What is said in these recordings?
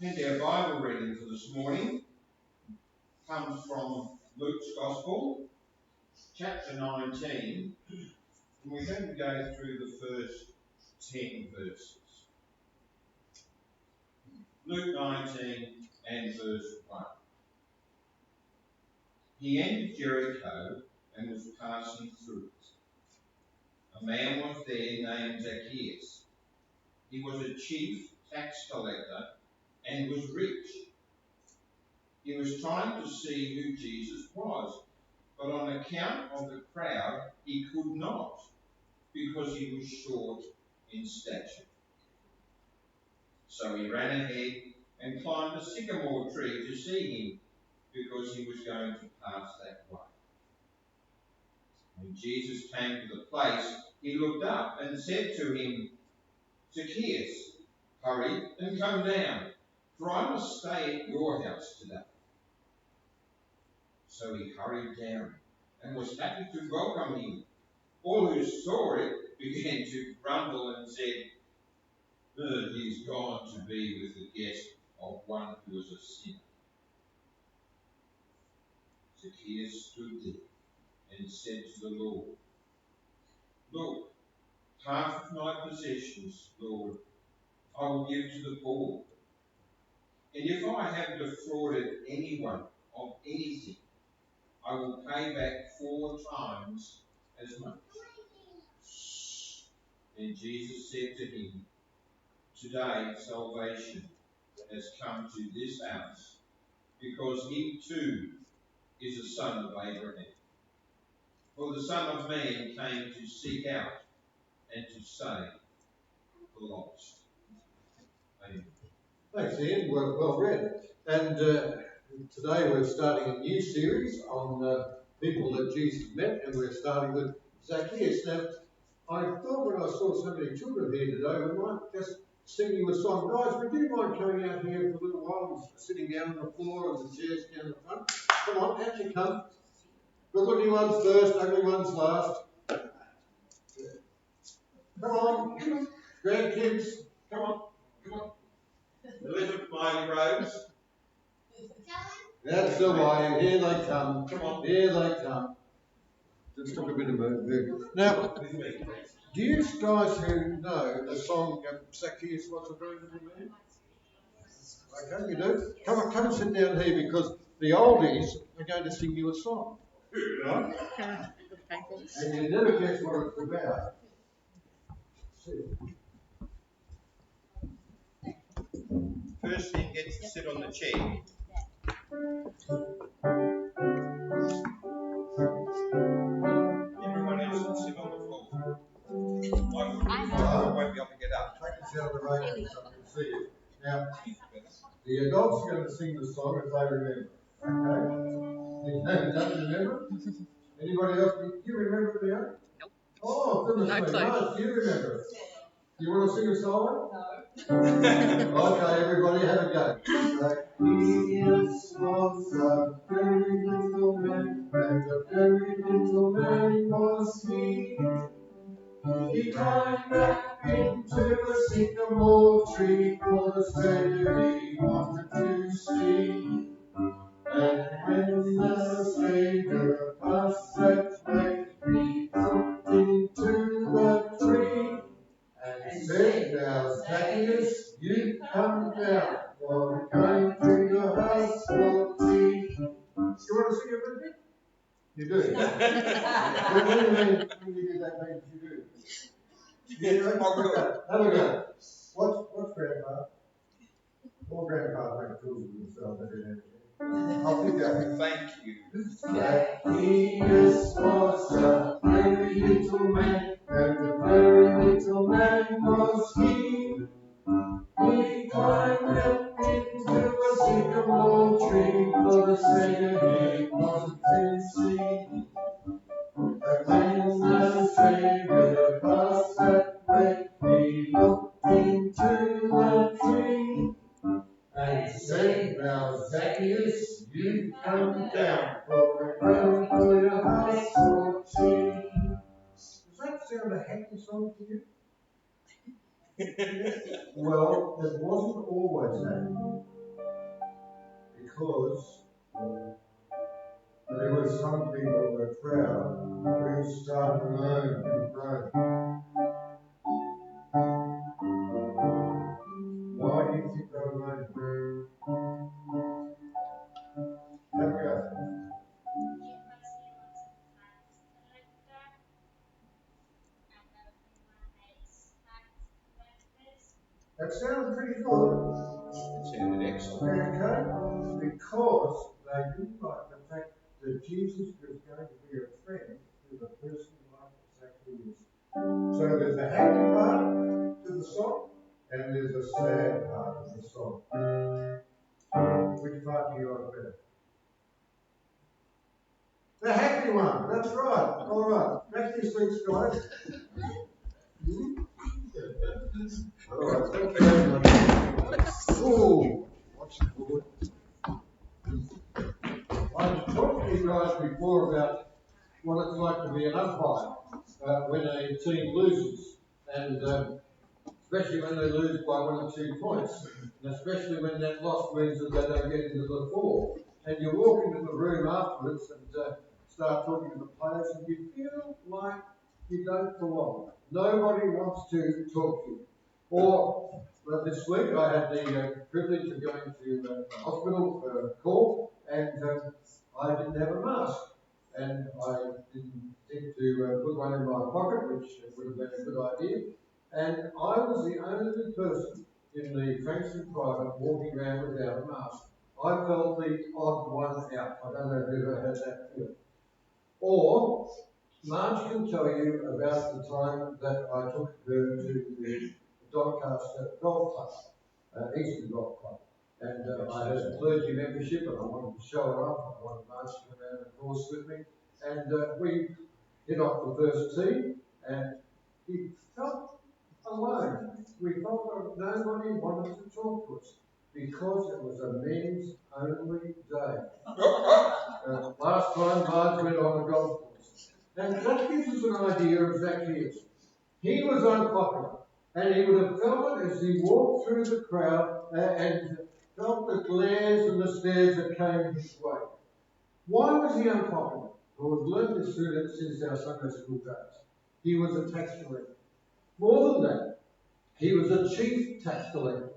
And our Bible reading for this morning comes from Luke's Gospel, chapter 19, and we're going to go through the first 10 verses. Luke 19 and verse 1. He entered Jericho and was passing through it. A man was there named Zacchaeus. He was a chief tax collector and was rich. He was trying to see who Jesus was, but on account of the crowd he could not, because he was short in stature. So he ran ahead and climbed a sycamore tree to see him, because he was going to pass that way. When Jesus came to the place, he looked up and said to him, "Zacchaeus, hurry and come down, for I must stay at your house today." So he hurried down and was happy to welcome him. All who saw it began to grumble and said, "He's gone to be with the guest of one who is a sinner." Zacchaeus stood there and said to the Lord, "Look, half of my possessions, Lord, I will give to the poor. And if I have defrauded anyone of anything, I will pay back 4 times as much." Then Jesus said to him, "Today salvation has come to this house, because he too is a son of Abraham. For the Son of Man came to seek out and to save the lost." Amen. Thanks, Ian. Well read. And today we're starting a new series on people that Jesus met, and we're starting with Zacchaeus. Now, I thought when I saw so many children here today, we might just sing you a song. Guys, would you mind coming out here for a little while and sitting down on the floor and the chairs down the front? Come on, out you come. Good looking ones first, ugly ones last. Come on, grandkids, come on. The little Miley Rose. That's the way. Here they come. Come on. Here they come. Just took a bit of a move. Now, do you guys who know the song Zacchaeus was a very little man? Okay, you do? Come and sit down here, because the oldies are going to sing you a song. Right? And you never guess what it's about. First thing gets to sit on the chair. Everyone else can sit on the floor. I won't be able to get up. Take us out of the radio so I can see you. Now, the adults are going to sing the song if they remember. Okay? You don't remember? Anybody else? Do you remember it, Leanne? Nope. Oh, goodness me. No, do you remember it? Do you want to sing a solo? No. Okay, everybody, have a go. Zacchaeus was a very little man, and a very little man was he. He climbed up into a sycamore tree for the Savior he wanted to see. And when the Savior passed that way, he looked into the tree and said, "Now, Zacchaeus, you come down, for we're going to your house for tea." You want to sing a little bit? You do. When you do that, means you do. Yeah, have a go. What's Grandpa? Well, Grandpa makes fools of himself every day. I'll pick that. Thank you. Zacchaeus was a very little man, and a very little man was he. He climbed up into a sycamore tree for the Savior he wanted to see. And when the Savior passed that way, he looked into the tree and said, "Now, Zacchaeus, you come down, for we're going to your house for tea." Does that sound a happy song to you? Well, it wasn't always that. because there were some people in the crowd who started to moan and groan. Why do you think they were moaning? Have a go. That sounds pretty good. It sounded excellent. Okay? Because they didn't like the fact that Jesus was going to be a friend to the person like Zacchaeus. So there's a happy part to the song, and there's a sad part of the song. Which part do you like better? The happy one, that's right. All right. Back to your seats, guys. All right. Thank you very much. Ooh, watch the board. I was talking to you guys before about what it's like to be an umpire when a team loses, and especially when they lose by 1 or 2 points, and especially when that loss means that they don't get into the four. And you walk into the room afterwards and start talking to the players, and you feel like you don't belong. Nobody wants to talk to you. Or this week I had the privilege of going to the hospital for a call, and I didn't have a mask. And I didn't think to put one in my pocket, which would have been a good idea. And I was the only person in the Frankston private walking around without a mask. I felt the odd one out. I don't know if you've ever had that feeling. Or Marge can tell you about the time that I took her to the Doncaster Golf Club, Eastern Golf Club. And I had a clergy membership and I wanted to show her off. I wanted Marge to come around the course with me. And we hit off the first tee and we felt alone. We felt that nobody wanted to talk to us because it was a men's only day. Last time Marge went on the golf course. And that gives us an idea of Zacchaeus. He was unpopular, and he would have felt it as he walked through the crowd and felt the glares and the stares that came his way. Why was he unpopular? Well, we've learned this since our Sunday school days. He was a tax collector. More than that, he was a chief tax collector.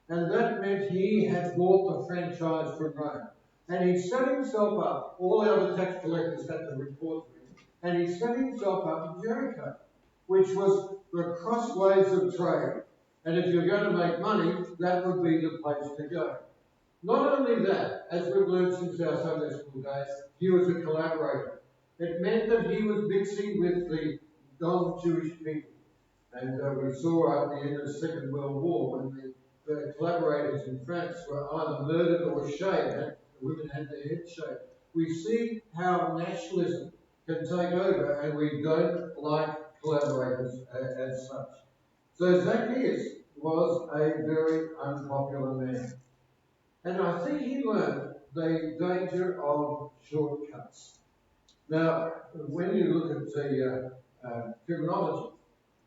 And that meant he had bought the franchise from Rome. And he set himself up, all the other tax collectors had to report to him, and he set himself up in Jericho, which was the crossways of trade. And if you're going to make money, that would be the place to go. Not only that, as we've learned since our Sunday school days, he was a collaborator. It meant that he was mixing with the non-Jewish people. And we saw at the end of the Second World War when the collaborators in France were either murdered or shaved. The women had their heads shaved. We see how nationalism can take over, and we don't like collaborators as such. So Zacchaeus was a very unpopular man. And I think he learned the danger of shortcuts. Now, when you look at the criminology,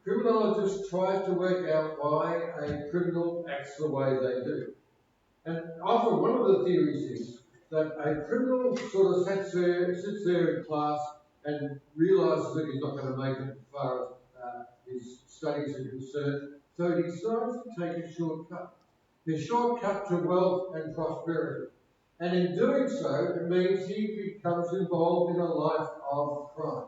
criminologists try to work out why a criminal acts the way they do. And often one of the theories is that a criminal sort of sits there in class and realises that he's not going to make it as far as his studies are concerned, so he decides to take a shortcut. A shortcut to wealth and prosperity. And in doing so, it means he becomes involved in a life of crime.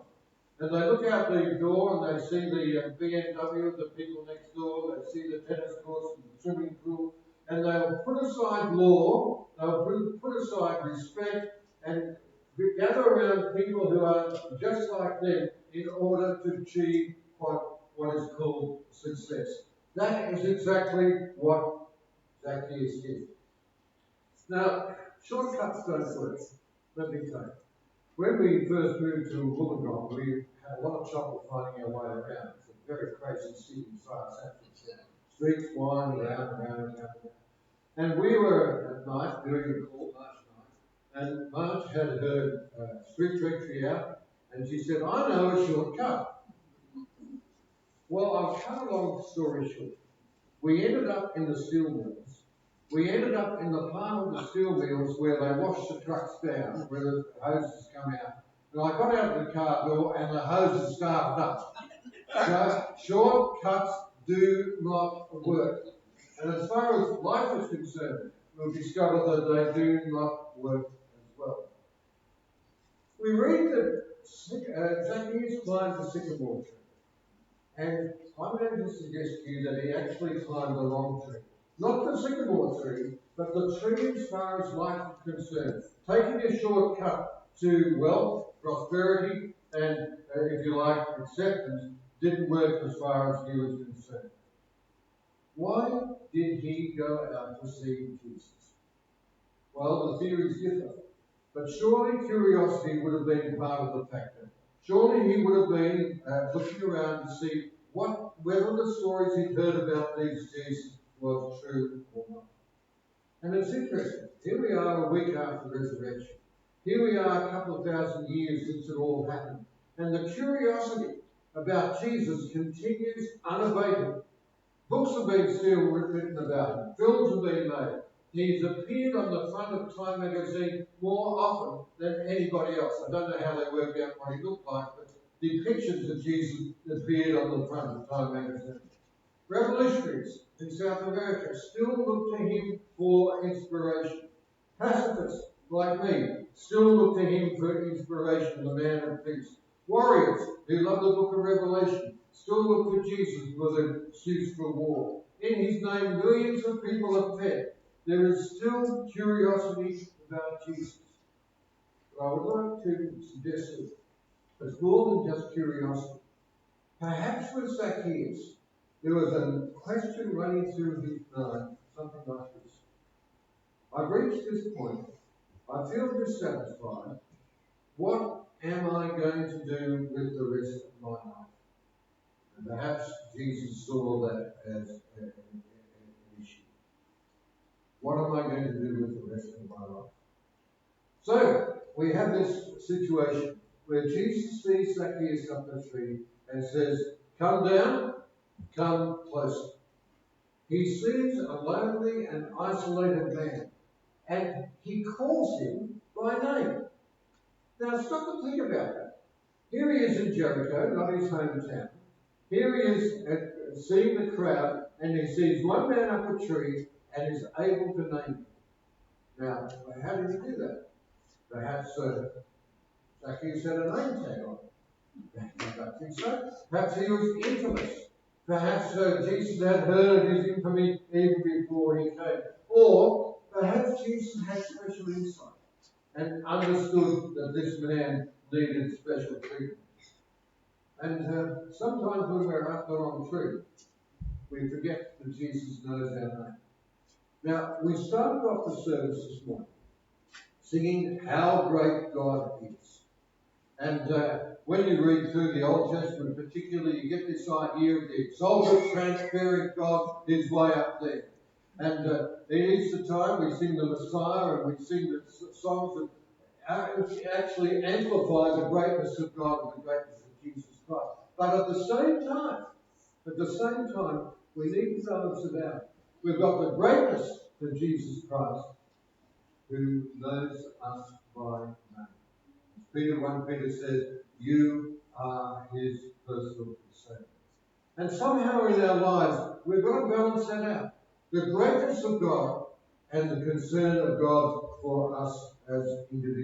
And they look out the door and they see the BMW of the people next door, they see the tennis courts and the swimming pool, and they'll put aside law, they'll put aside respect, and gather around people who are just like them in order to achieve what is called success. That is exactly what Zacchaeus did. Now, shortcuts don't work. Let me tell you. When we first moved to Wollongong, we had a lot of trouble finding our way around. It's a very crazy city as far as that concerned. Streets wind around and around and around. And we were at night doing a call last night, and Marge had her street directory out, and she said, I know a shortcut. Well, I'll cut a long story short. We ended up in the steel mills, We ended up in the part of the steel mills where they wash the trucks down, where the hoses come out. And I got out of the car door and the hoses started up. So shortcuts do not work. And as far as life is concerned, we'll discover that they do not work as well. We read that Zacchaeus climbed the sycamore tree. And I'm going to suggest to you that he actually climbed the wrong tree. Not the sycamore tree, but the tree as far as life is concerned. Taking a shortcut to wealth, prosperity, and, if you like, acceptance didn't work as far as he was concerned. Why did he go out to see Jesus? Well, the theories differ. But surely curiosity would have been part of the factor. Surely he would have been looking around to see whether the stories he'd heard about these Jesus was true or not. And it's interesting. Here we are a week after the resurrection. Here we are a couple of thousand years since it all happened. And the curiosity about Jesus continues unabated. Books have been still written about him. Films have been made. He's appeared on the front of Time magazine more often than anybody else. I don't know how they worked out what he looked like, but depictions of Jesus appeared on the front of Time magazine. Revolutionaries in South America still look to him for inspiration. Pacifists like me still look to him for inspiration, the man of peace. Warriors who love the book of Revelation still look to Jesus for the excuse for war. In his name, millions of people are fed. There is still curiosity about Jesus. But I would like to suggest that it's more than just curiosity. Perhaps with Zacchaeus, there was a question running through his mind, something like this. I've reached this point. I feel dissatisfied. What am I going to do with the rest of my life? And perhaps Jesus saw that as an issue. What am I going to do with the rest of my life? So, we have this situation where Jesus sees Zacchaeus up the tree and says, "Come down, come closer." He sees a lonely and isolated man, and he calls him by name. Now, stop and think about that. Here he is in Jericho, not his hometown. Here he is seeing the crowd, and he sees one man up a tree and is able to name him. Now, how did he do that? Perhaps Zacchaeus had a name tag on. I don't think so. Perhaps he was infamous. Perhaps Jesus had heard of his infamy even before he came. Or perhaps Jesus had special insight and understood that this man needed special treatment. And sometimes when we're up the wrong tree, we forget that Jesus knows our name. Now, we started off the service this morning singing How Great God Is. And when you read through the Old Testament particularly, you get this idea of the exalted, transparent God is way up there. And at Easter time, we sing the Messiah and we sing the songs that actually amplify the greatness of God and the greatness of Jesus Christ. But at the same time, we need to balance it out. We've got the greatness of Jesus Christ, who knows us by name. 1 Peter says, you are his personal servant. And somehow in our lives, we've got to balance that out. The greatness of God and the concern of God for us as individuals.